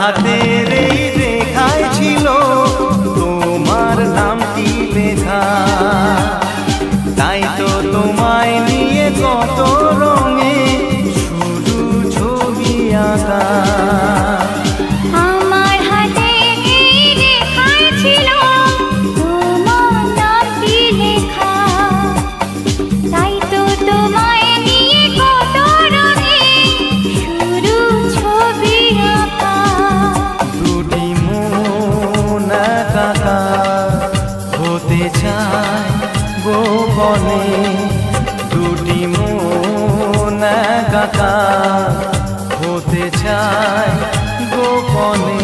হাতের এই রেখায় ছিল তোমার নামটি লেখা। তাই তো তোমায় নিয়ে কত রঙে শুধু ছবি আঁকা। আমার হাতে এই রেখায় ছিল তোমার নামটি লেখা। তাই তো তোমায় নিয়ে কত রঙে শুধু ছবি আঁকা। দুটি মন একাকার হতে চায় গোপনে, দুটি মন একাকার হতে চায় গোপনে।